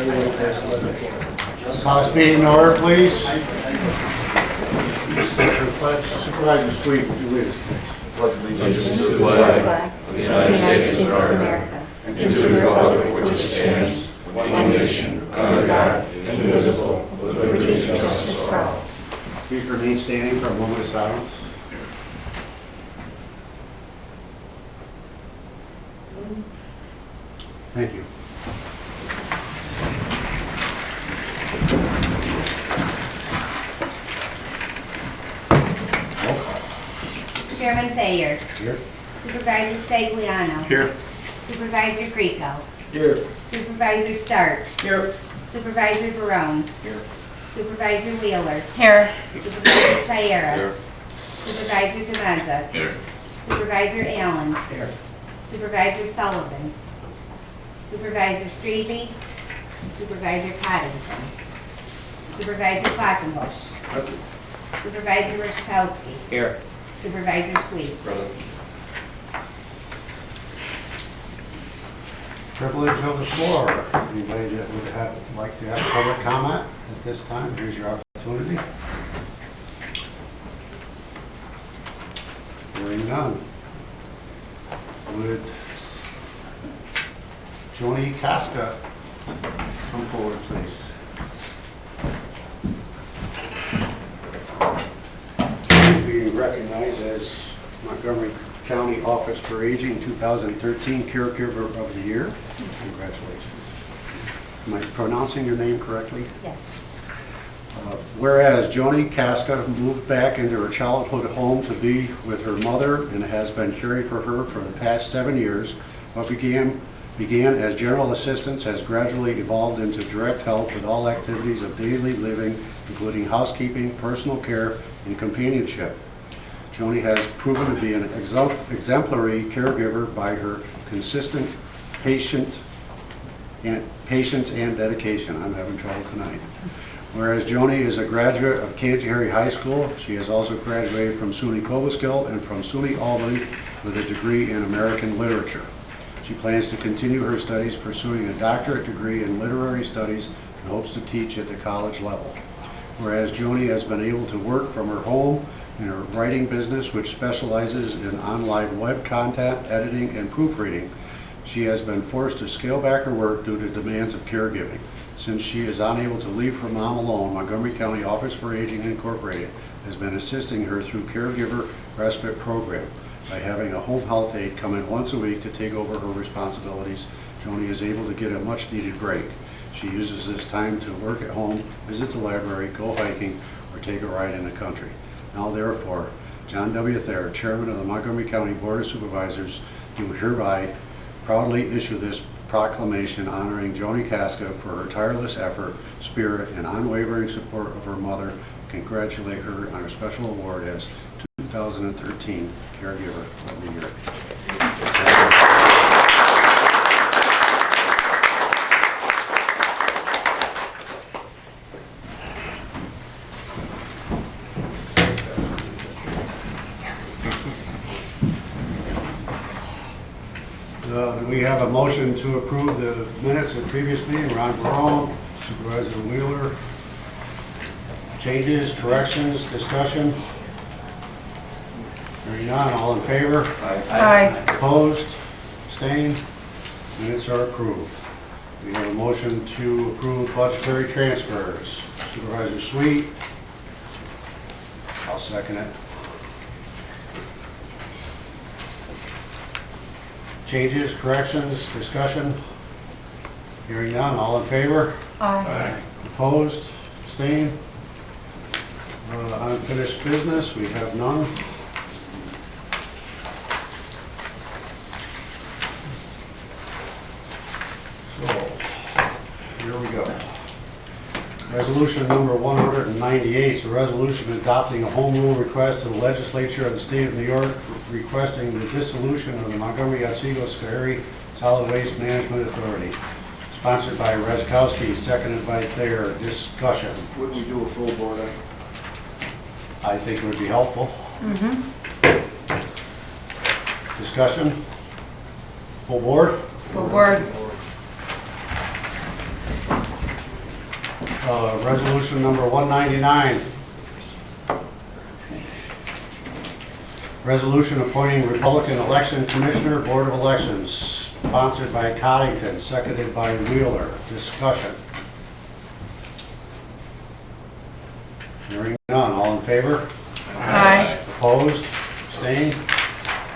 Call this meeting to order, please. Supervisor Sweet, would you lead us, please? Allegiance to the flag of the United States of America and to the republic for which it stands, one nation, under God, indivisible, with liberty and justice for all. Please remain standing for a moment of silence. Thank you. Roll call. Chairman Thayer. Here. Supervisor Stagliano. Here. Supervisor Greco. Here. Supervisor Stark. Here. Supervisor Barone. Here. Supervisor Wheeler. Here. Supervisor Chiara. Here. Supervisor DeMeza. Here. Supervisor Allen. Here. Supervisor Sullivan. Supervisor Strebe. Supervisor Coddington. Supervisor Quackenbush. Supervisor Rishkowski. Here. Supervisor Sweet. Brother. Privilege of the floor. Anybody that would like to have public comment at this time, here's your opportunity. Hearing none. Would Joni Casca come forward, please? Being recognized as Montgomery County Office for Aging 2013 Caregiver of the Year. Congratulations. Am I pronouncing your name correctly? Yes. Whereas Joni Casca moved back into her childhood home to be with her mother and has been caring for her for the past 7 years, what began as general assistance has gradually evolved into direct help with all activities of daily living, including housekeeping, personal care, and companionship. Joni has proven to be an exemplary caregiver by her consistent patience and dedication. I'm having trouble tonight. Whereas Joni is a graduate of Canterbury High School, she has also graduated from SUNY Cobleskill and from SUNY Albany with a degree in American Literature. She plans to continue her studies pursuing a doctorate degree in literary studies and hopes to teach at the college level. Whereas Joni has been able to work from her home in her writing business, which specializes in online web content, editing, and proofreading, she has been forced to scale back her work due to demands of caregiving. Since she is unable to leave her mom alone, Montgomery County Office for Aging Incorporated has been assisting her through Caregiver Respite Program. By having a home health aide come in once a week to take over her responsibilities, Joni is able to get a much-needed break. She uses this time to work at home, visit the library, go hiking, or take a ride in the country. Now therefore, John W. Thayer, Chairman of the Montgomery County Board of Supervisors, do hereby proudly issue this proclamation honoring Joni Casca for her tireless effort, spirit, and unwavering support of her mother. Congratulate her on her special award as 2013 Caregiver of the Year. Do we have a motion to approve the minutes of the previous meeting? Ron Barone, Supervisor Wheeler. Changes, corrections, discussion? Hearing none, all in favor? Aye. Opposed? Abstained? Minutes are approved. We have a motion to approve budgetary transfers. Supervisor Sweet. I'll second it. Changes, corrections, discussion? Hearing none, all in favor? Aye. Opposed? Abstained? Unfinished business, we have none. So, here we go. Resolution number 198 is a resolution adopting a home rule request to the legislature of the state of New York requesting the dissolution of the Montgomery Otsego Schoharie Solid Waste Management Authority. Sponsored by Reskowski, seconded by Thayer. Discussion. Would we do a full board? I think it would be helpful. Discussion? Full board? Full board. Resolution number 199. Resolution appointing Republican Election Commissioner, Board of Elections, sponsored by Coddington, seconded by Wheeler. Discussion. Hearing none. All in favor? Aye. Opposed? Abstained?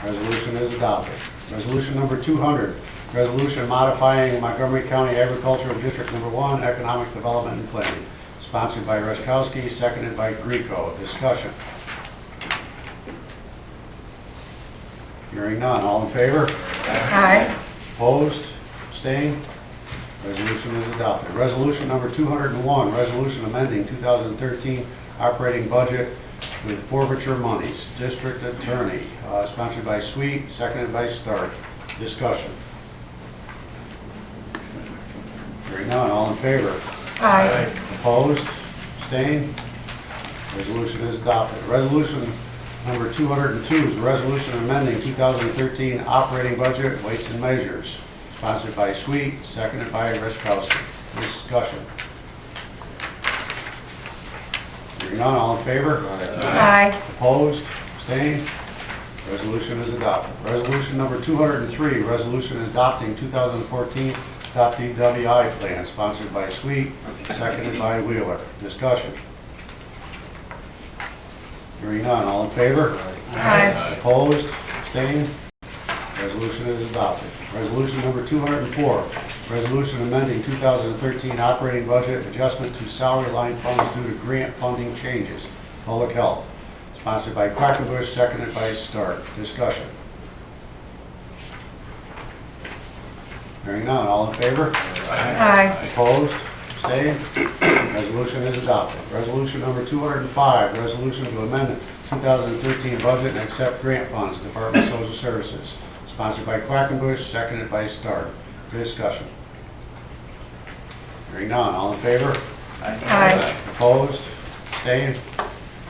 Resolution is adopted. Resolution number 200. Resolution modifying Montgomery County Agricultural District Number 1 Economic Development and Planning, sponsored by Reskowski, seconded by Greco. Discussion. Hearing none. All in favor? Aye. Opposed? Abstained? Resolution is adopted. Resolution number 201, resolution amending 2013 operating budget with forfeiture monies. District Attorney, sponsored by Sweet, seconded by Stark. Discussion. Hearing none. All in favor? Aye. Opposed? Abstained? Resolution is adopted. Resolution number 202 is a resolution amending 2013 operating budget, weights and measures, sponsored by Sweet, seconded by Reskowski. Discussion. Hearing none, all in favor? Aye. Opposed? Abstained? Resolution is adopted. Resolution number 203, resolution adopting 2014 Stop DWI plan, sponsored by Sweet, seconded by Wheeler. Discussion. Hearing none, all in favor? Aye. Opposed? Abstained? Resolution is adopted. Resolution number 204, resolution amending 2013 operating budget adjustment to salary line funds due to grant funding changes. Public Health, sponsored by Quackenbush, seconded by Stark. Discussion. Hearing none, all in favor? Aye. Opposed? Abstained? Resolution is adopted. Resolution number 205, resolution to amend the 2013 budget and accept grant funds, Department of Social Services, sponsored by Quackenbush, seconded by Stark. Discussion. Hearing none, all in favor? Aye. Opposed? Abstained?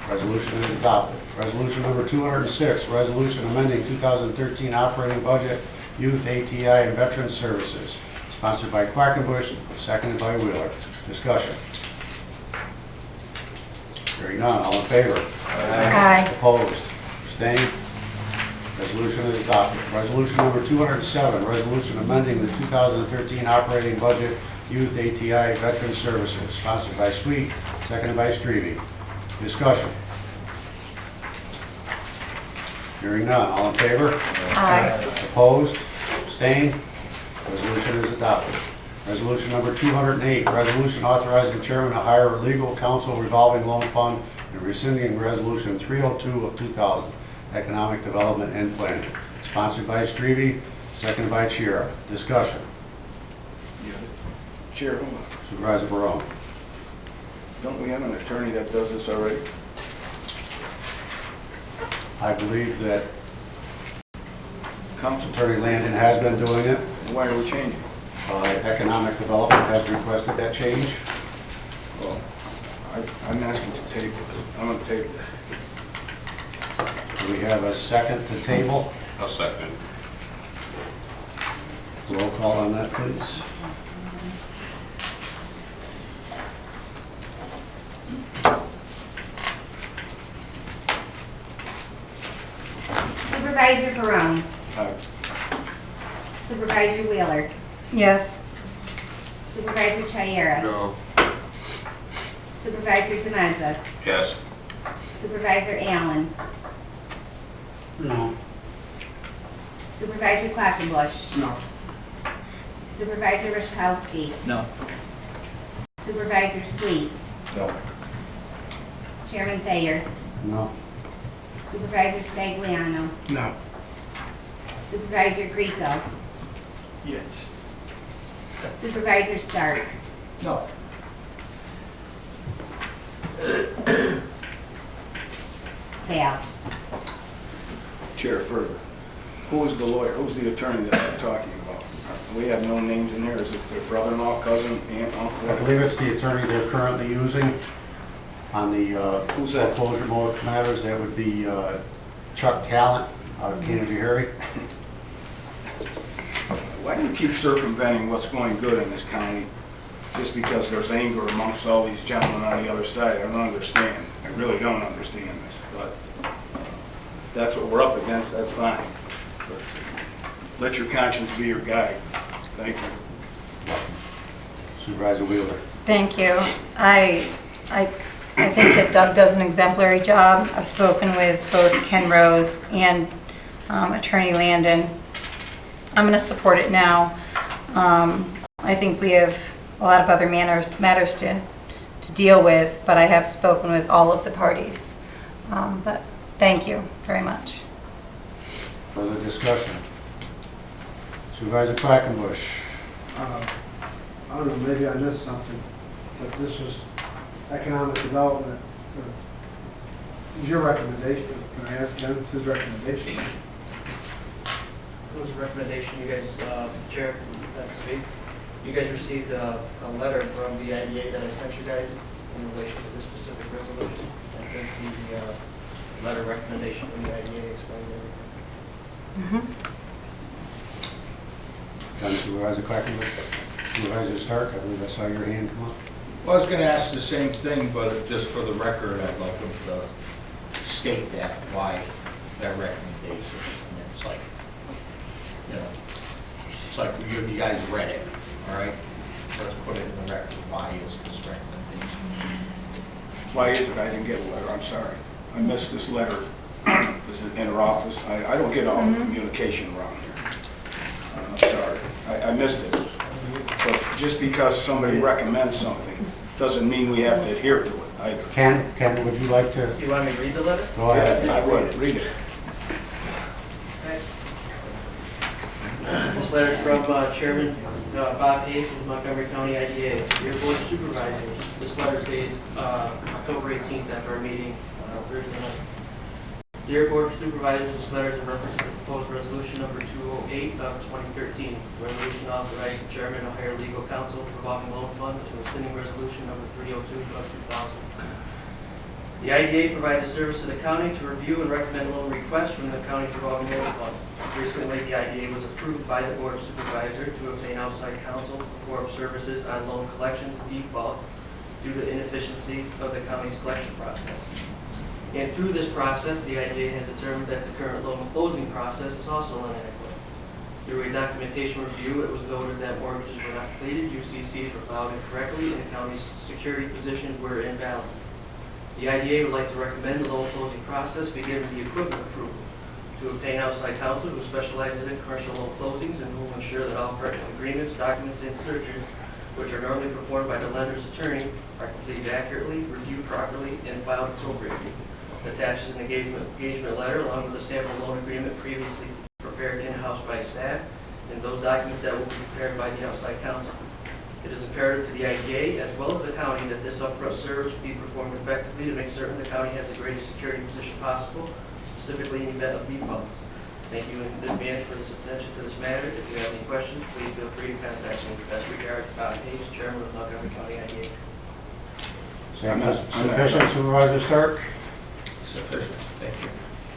Resolution is adopted. Resolution number 206, resolution amending 2013 operating budget, Youth, ATI, and Veterans Services, sponsored by Quackenbush, seconded by Wheeler. Discussion. Hearing none, all in favor? Aye. Opposed? Abstained? Resolution is adopted. Resolution number 207, resolution amending the 2013 operating budget, Youth, ATI, Veterans Services, sponsored by Sweet, seconded by Strebe. Discussion. Hearing none, all in favor? Aye. Opposed? Abstained? Resolution is adopted. Resolution number 208, resolution authorizing the chairman to hire a legal counsel revolving loan fund and rescinding resolution 302 of 2000, economic development and planning, sponsored by Strebe, seconded by Chiara. Discussion. Yeah. Chair, Supervisor Barone. don't we have an attorney that does this already? I believe that Council, Attorney Landon has been doing it. why are we changing? Economic development has requested that change. Well, I'm asking to table this. I'm going to table this. Do we have a second to table? I'll second. Roll call on that, please. Supervisor Barone. Aye. Supervisor Wheeler. Yes. Supervisor Chiara. No. Supervisor Demeza. Yes. Supervisor Allen. No. Supervisor Quackenbush. No. Supervisor Rashkowski. No. Supervisor Sweet. No. Chairman Thayer. No. Supervisor Stagliano. No. Supervisor Greco. Yes. Supervisor Stark. No. Val. Chair, further. Who's the lawyer? Who's the attorney that you're talking about? We have no names in here. Is it their brother-in-law, cousin, aunt, I uncle? believe it's the attorney they're currently using on the Who's that? foreclosure matters. That would be Chuck Talent out of Canajoharie. Why do you keep circumventing what's going good in this county just because there's anger amongst all these gentlemen on the other side. I don't understand. I really don't understand this, but if that's what we're up against, that's fine. But let your conscience be your guide. Thank you. Supervisor Wheeler. Thank you. I think that Doug does an exemplary job. I've spoken with both Ken Rose and Attorney Landon. I'm going to support it now. I think we have a lot of other matters to deal with, but I have spoken with all of the parties. But thank you very much. Further discussion? Supervisor Quackenbush. I don't know, maybe I missed something, but this was economic development. It was your recommendation. Can I ask Ken, it's his recommendation? It was a recommendation, you guys, Chair, speak. You guys received a letter from the IDA that I sent you guys in relation to this specific resolution. I think the letter recommendation from the IDA explains everything. Done, Supervisor Quackenbush. Supervisor Stark, I believe I saw your hand come up. Well, I was going to ask the same thing, but just for the record, I'd like him to state that, why that recommendation. And it's like, you know, it's like you guys read it, all right? Let's put it in the record. Why is this recommendation? Why is it I didn't get a letter? I'm sorry. I missed this letter. Is it in her office? I don't get all the communication around here. I'm sorry. I missed it. But just because somebody recommends something doesn't mean we have to adhere to it either. Ken, would you like to? Do you want me to read the letter? Go ahead. I would. Read it. This letter is from Chairman Bob Hayes of Montgomery County IDA. Dear Board of Supervisors, this letter is dated October 18th after our meeting Thursday night. Dear Board of Supervisors, this letter is in reference to the proposed resolution number 208 of 2013. The resolution authorized the chairman to hire legal counsel for revolving loan fund and rescinding resolution number 302 of 2000. The IDA provides a service to the county to review and recommend loan requests from the county's revolving loan fund. Recently, the IDA was approved by the Board of Supervisors to obtain outside counsel to perform services on loan collections and defaults due to inefficiencies of the county's collection process. And through this process, the IDA has determined that the current loan closing process is also inadequate. Through a documentation review, it was noted that mortgages were not completed, UCCs were filed incorrectly, and the county's security positions were invalid. The IDA would like to recommend the loan closing process be given the equipment approval to obtain outside counsel who specializes in commercial loan closings and who will ensure that all pertinent agreements, documents, and searches, which are normally performed by the lender's attorney, are completed accurately, reviewed properly, and filed appropriately. Attaches an engagement letter along with a sample loan agreement previously prepared in-house by staff, and those documents that will be prepared by the outside counsel. It is imperative to the IDA as well as the county that this upfront service be performed effectively to make certain the county has the greatest security position possible, specifically in the event of defaults. Thank you in advance for this attention to this matter. If you have any questions, please feel free to contact me. Best regards, Bob Hayes, Chairman of Montgomery County IDA. Sufficient, Supervisor Stark? Sufficient. Thank you.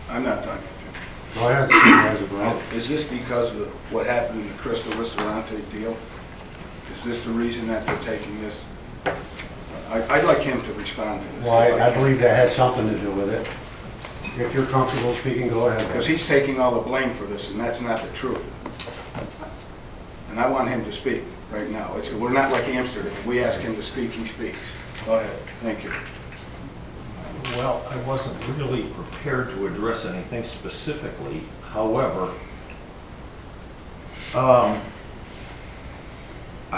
I'm not done yet, Jim. Go ahead, Supervisor Brown. Is this because of what happened in the Crystal Ristorante deal? Is this the reason that they're taking this? I'd like him to respond to this. Well, I believe that has something to do with it. If you're comfortable speaking, go ahead. Because he's taking all the blame for this, and that's not the truth. And I want him to speak right now. We're not like Amsterdam. We ask him to speak, he speaks. Go ahead. Thank you. Well, I wasn't really prepared to address anything specifically. However, I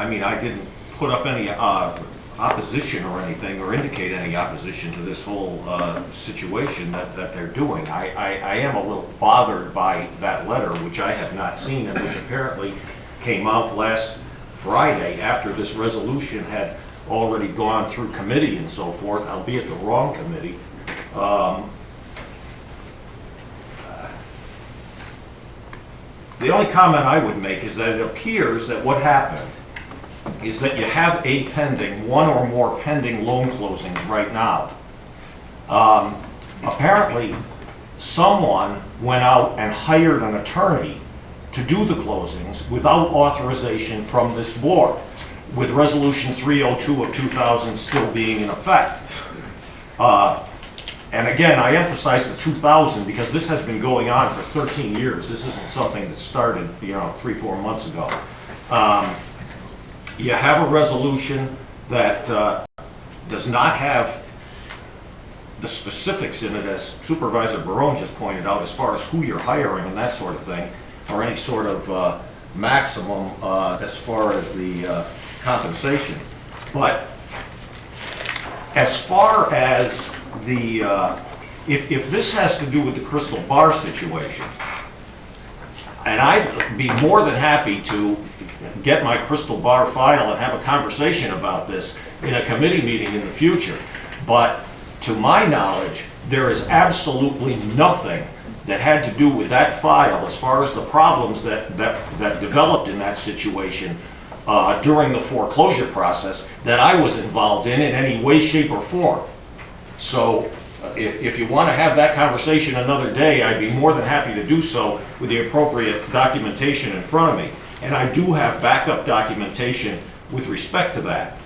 mean, I didn't put up any opposition or anything, or indicate any opposition to this whole situation that they're doing. I am a little bothered by that letter, which I have not seen, and which apparently came out last Friday after this resolution had already gone through committee and so forth, albeit the wrong committee. The only comment I would make is that it appears that what happened is that you have one or more pending loan closings right now. Apparently, someone went out and hired an attorney to do the closings without authorization from this board. with Resolution 302 of 2000 still being in effect. And again, I emphasize the 2000 because this has been going on for 13 years. This isn't something that started, 3-4 months ago. You have a resolution that does not have the specifics in it, as Supervisor Barone just pointed out, as far as who you're hiring and that sort of thing, or any sort of maximum as far as the compensation. But as far as the, if this has to do with the Crystal Bar situation, and I'd be more than happy to get my Crystal Bar file and have a conversation about this in a committee meeting in the future, but to my knowledge, there is absolutely nothing that had to do with that file as far as the problems that developed in that situation during the foreclosure process that I was involved in any way, shape, or form. So if you want to have that conversation another day, I'd be more than happy to do so with the appropriate documentation in front of me. And I do have backup documentation with respect to that.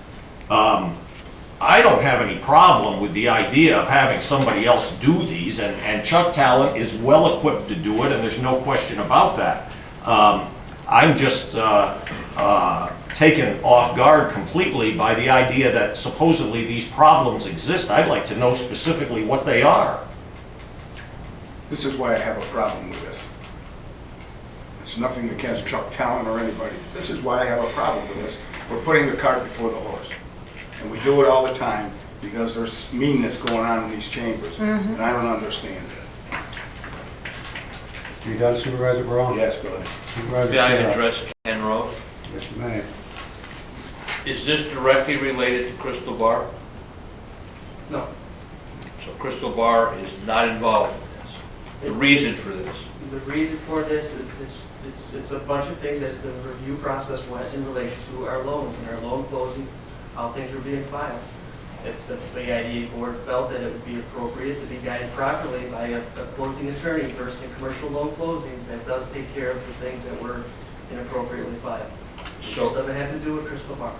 I don't have any problem with the idea of having somebody else do these, and Chuck Talent is well equipped to do it, and there's no question about that. I'm just taken off guard completely by the idea that supposedly these problems exist. I'd like to know specifically what they are. This is why I have a problem with this. It's nothing against Chuck Talent or anybody. This is why I have a problem with this. We're putting the cart before the horse. And we do it all the time because there's meanness going on in these chambers. And I don't understand it. You done, Supervisor Barone? Yes, go ahead. Supervisor May I Shara? address Ken Rose? Yes, you may. Is this directly related to Crystal Bar? No. So Crystal Bar is not involved in this? The reason for this? The reason for this is it's a bunch of things as the review process went in relation to our loans and our loan closings, how things were being filed. If the IDA board felt that it would be appropriate to be guided properly by a closing attorney versed in commercial loan closings, that does take care of the things that were inappropriately filed. It just doesn't have to do with Crystal Bar.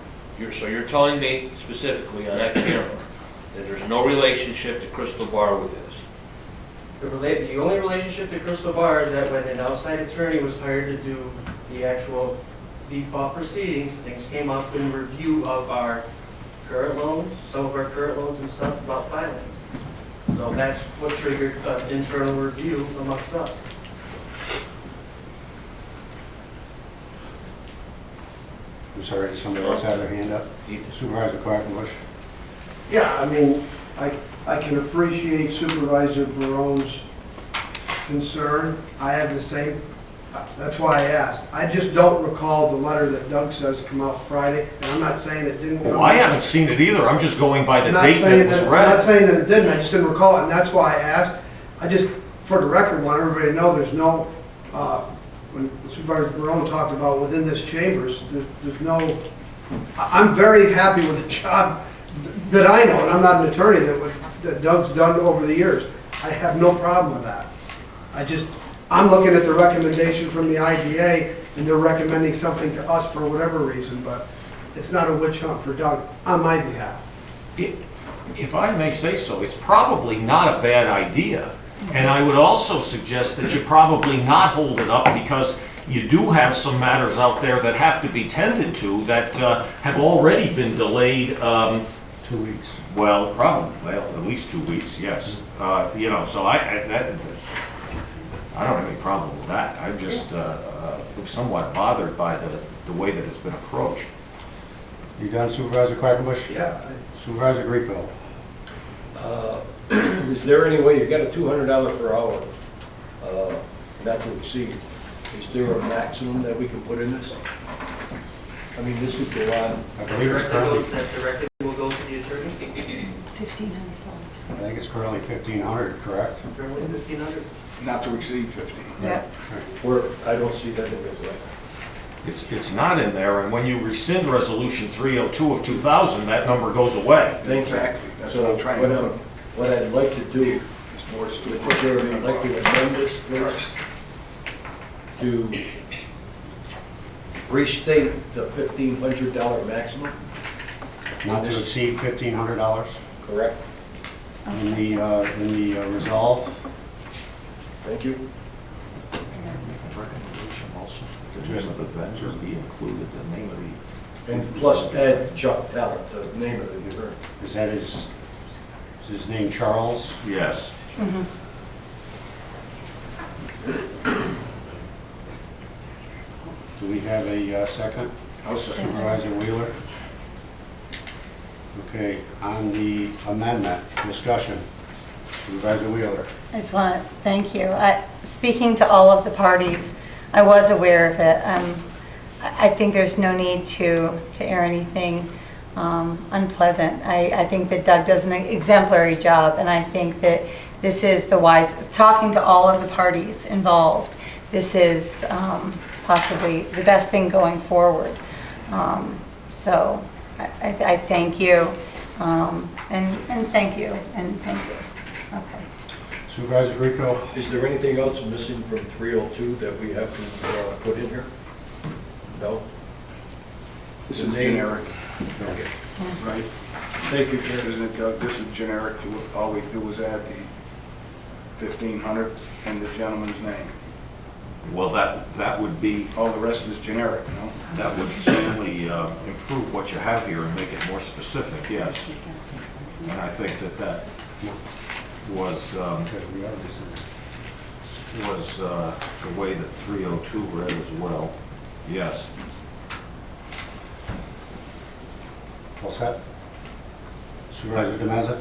So you're telling me specifically on that camera that there's no relationship to Crystal Bar with this? The only relationship to Crystal Bar is that when an outside attorney was hired to do the actual default proceedings, things came up in review of our current loans, some of our current loans and stuff about filing. So that's what triggered an internal review amongst us. I'm sorry, does somebody else have their hand up? Supervisor Quackenbush? Yeah, I mean, I can appreciate Supervisor Barone's concern. I have the same, that's why I asked. I just don't recall the letter that Doug says come out Friday, and I'm not saying it didn't come Well, I out. haven't seen it either. I'm just going by the I'm not date that saying was I'm not read. saying that it didn't, I just didn't recall it, and that's why I asked. I just, for the record, want everybody to know there's no, when Supervisor Barone talked about within this chambers, there's no, I'm very happy with the job that I know, and I'm not an attorney, that Doug's done over the years. I have no problem with that. I'm looking at the recommendation from the IDA, and they're recommending something to us for whatever reason, but it's not a witch hunt for Doug on my behalf. If I may say so, it's probably not a bad idea. And I would also suggest that you probably not hold it up because you do have some matters out there that have to be tended to that have already been delayed. 2 weeks. Well, probably, well, at least 2 weeks, yes. So I don't have any problem with that. I'm just somewhat bothered by the way that it's been approached. You done, Supervisor Quackenbush? Yeah. Supervisor Grieco? Is there any way, you got a $200 per hour, not to exceed, is there a maximum that we can put in this? I mean, this could go on. I believe it's currently, That directly will go to the attorney. I think it's currently 1,500, correct? Currently 1,500. Not to exceed 50. Yeah. Or, I don't see that in it, right? It's not in there, and when you rescind Resolution 302 of 2000, that number goes away. Exactly, that's So what I'm trying to do. what I'd like to do, It's more Mr. stupid. Chairman, I'd like to amend this, please, to restate the $1,500 maximum, Not to exceed $1,500 correct? in the resolved. Thank you. Recommendation also, the name of the vendor be included, the name of the. And plus add Chuck Talent, the name of the event. Is that is his name Charles? Yes. Mhm. Do we have a second? I'll second. Supervisor Wheeler? Okay, on the amendment, discussion. Supervisor Wheeler? I just want to thank you. Speaking to all of the parties, I was aware of it. I think there's no need to air anything unpleasant. I think that Doug does an exemplary job, and I think that this is the wise, talking to all of the parties involved, this is possibly the best thing going forward. So I thank you, and thank you, and thank you. Okay. Supervisor Rico? Is there anything else missing from 302 that we have to put in here? No? This The is name. generic, Okay. right? Thank you, Chair. Isn't it, Doug? This is generic. All we do is add the 1,500 and the gentleman's name. Well, that would be, All the rest is generic, no? that would certainly improve what you have here and make it more specific, yes. And I think that was the way that 302 read as well. Yes. All set? Supervisor DeMeza?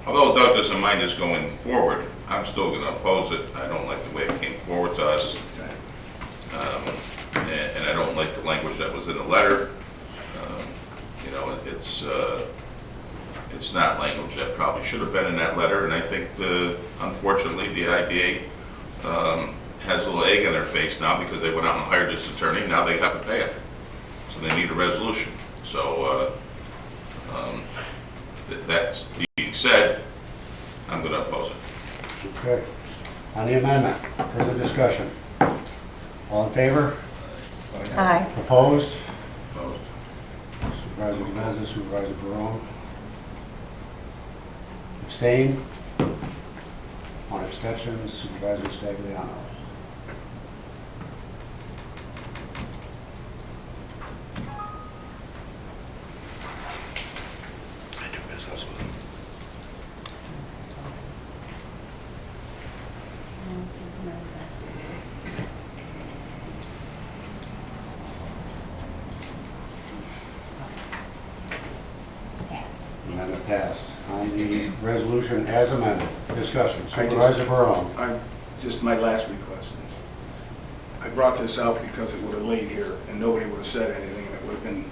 Although Doug doesn't mind us going forward, I'm still going to oppose it. I don't like the way it came forward to us. And I don't like the language that was in the letter. You know, it's not language that probably should have been in that letter, and I think, unfortunately, the IDA has a little egg in their face now because they went out and hired this attorney. Now they have to pay him. So they need a resolution. So that's being said, I'm going to oppose it. Okay. On the amendment, further discussion. All in favor? Aye. Opposed? Opposed. Supervisor DeMeza, Supervisor Barone? Abstained? One abstention, Supervisor Stagliano. I do business with him. Pass. Amendment passed. On the resolution as amended, discussion. I just- Supervisor Barone? Just my last request is, I brought this out because it would have laid here and nobody would have said anything and it would have been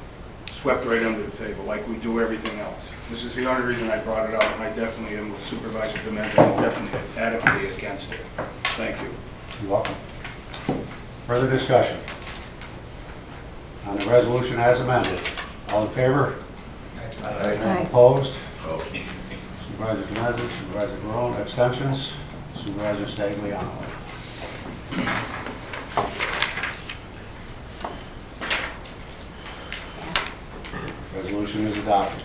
swept right under the table like we do everything else. This is the only reason I brought it out, and I definitely am with Supervisor Demento and definitely adamantly against it. Thank you. You're welcome. Further discussion. On the resolution as amended, all in favor? Aye. Opposed? Oh, Supervisor Demento, Supervisor Barone, abstentions? Supervisor Stagliano. Resolution is adopted.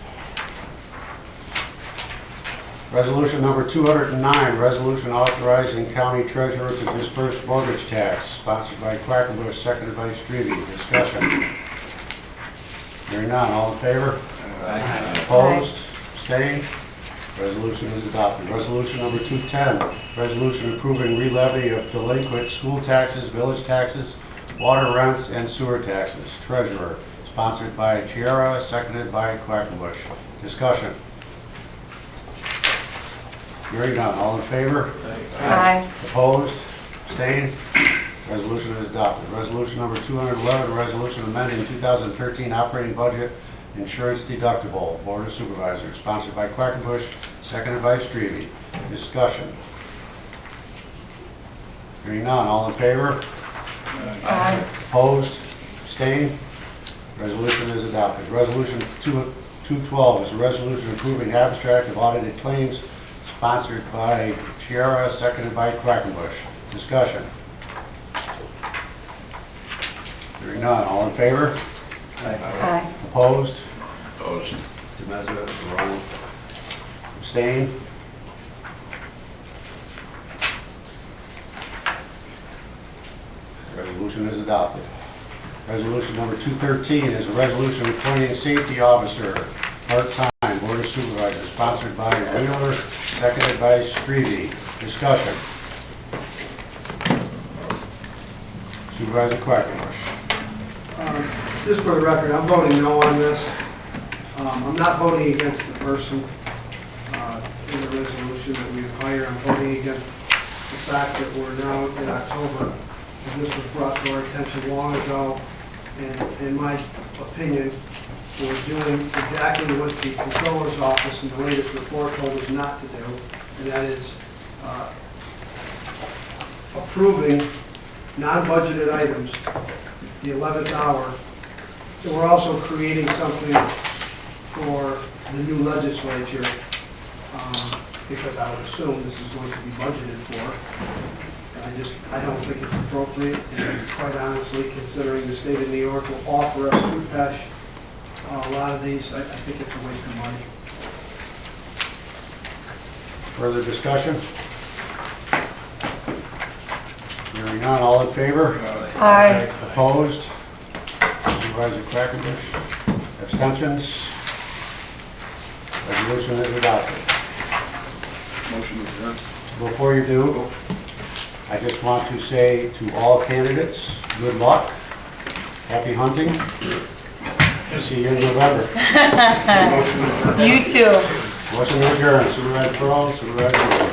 Resolution number 209, resolution authorizing county treasurer to disperse mortgage tax, sponsored by Quackenbush, seconded by Strebe. Discussion. Hearing none, all in favor? Opposed? Abstained? Resolution is adopted. Resolution number 210, resolution approving re-levy of delinquent school taxes, village taxes, water rents, and sewer taxes. Treasurer, sponsored by Chiara, seconded by Quackenbush. Discussion. Hearing none, all in favor? Aye. Opposed? Abstained? Resolution is adopted. Resolution number 211, resolution amending 2013 operating budget insurance deductible. Board of Supervisors, sponsored by Quackenbush, seconded by Strebe. Discussion. Hearing none, all in favor? Aye. Opposed? Abstained? Resolution is adopted. Resolution 212 is a resolution approving abstract of audited claims, sponsored by Chiara, seconded by Quackenbush. Discussion. Hearing Hearing none, all in favor? Aye. Opposed? Opposed. Demeza, Serrano. Abstain? Resolution is adopted. Resolution number 213 is a resolution appointing safety officer, part-time, Board of Supervisors, sponsored by Wheeler, seconded by Strebe. Discussion. Supervisor Quackenbush. Just for the record, I'm voting no on this. I'm not voting against the person in the resolution that we've hired. I'm voting against the fact that we're now in October, and this was brought to our attention long ago, and in my opinion, we're doing exactly what the Controller's Office in the latest report told us not to do, and that is approving non-budgeted items the 11th hour. And we're also creating something for the new legislature, because I would assume this is going to be budgeted for. And I don't think it's appropriate, and quite honestly, considering the state of New York will offer us food cash, a lot of these, I think it's a waste of money. Further discussion? Hearing none, all in favor? Aye. Opposed? Supervisor Quackenbush. Abstentions? Resolution is adopted. Motion adjourned. Before you do, I just want to say to all candidates, good luck, happy hunting, see you in November. Motion adjourned. You too. Motion to adjourn, Supervisor Pearl, Supervisor Wood.